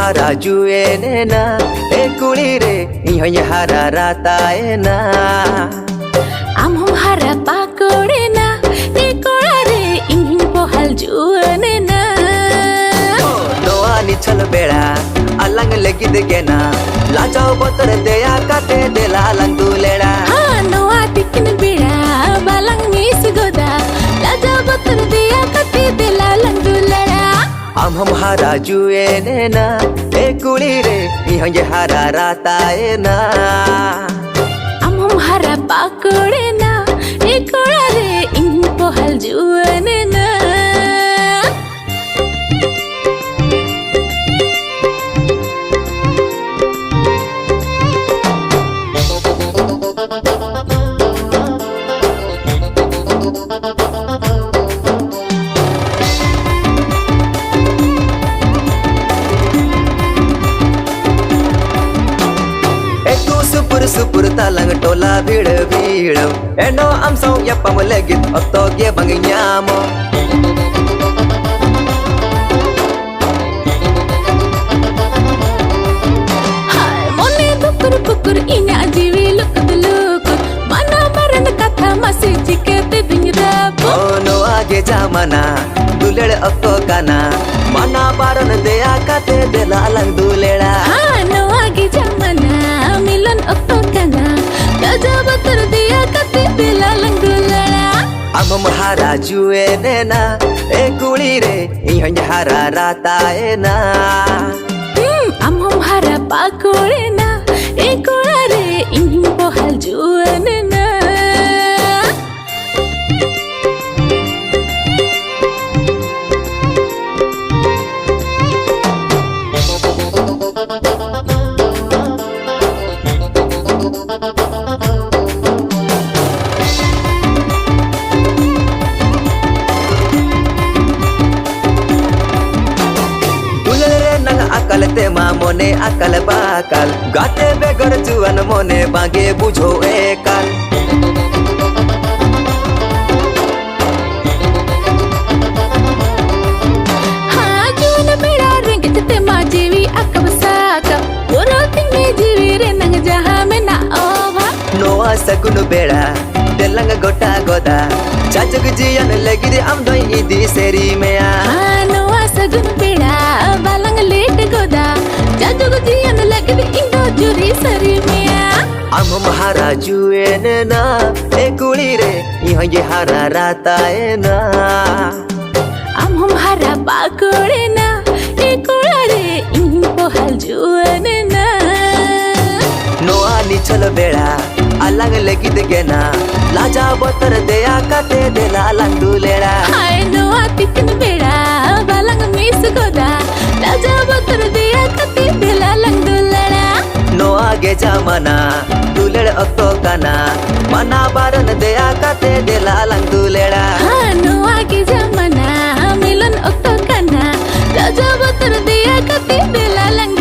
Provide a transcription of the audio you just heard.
hara juene na e kulire ihoy hara ratae na amhom hara pakore na e kolare inhin pohal juene na noa ni chal bela alang legid gena lajao botar deya kate dela alang dulera ha noa tikin bela balang mis goda lajao botar deya kate dela alang dulera amhom hara juene na e kulire ihoy hara ratae na amhom hara pakore na e kolare inhin pohal juene na Supur talang tola bida bida eno am song ya pamulegit otto ge banginyamo hai mone dukur pukur inya jiwi lukud lukud mana maran katha masi jikete bingra ono age jamana duled otto kana mana baran deya kate dela lang duleda ha no age jamana milan otto kana gaja batar diya kate dela lang dulera amam hara juene na e kulire ihoy hara ratae na amhom hara pakore na e kolare inhin pohal juene na akal tema mone akal bakal gate begar juan mone bange bujo ekal ha juan bera rengit tema jiwi akab saka puro tinge jiwi re nang jaha mena ova noa sagun bera delang gota goda chachuk jiyan legidi am doi idi seri mea ha noa sagun bera balang let goda chachuk jiyan legidi indo juri seri mea amhom hara juene na e kulire ihoy hara ratae na amhom hara pakore na e kolare inhin pohal juene na noa ni chal bela alang legid gena laja botar deya kate dela alang dulera hai noa tikin bela balang mis goda laja botar diya kate dela lang dulera noa ge jamana duled otto kana mana baran deya kate dela alang dulera ha noa ge jamana milan otto kana laja botar diya kate dela lang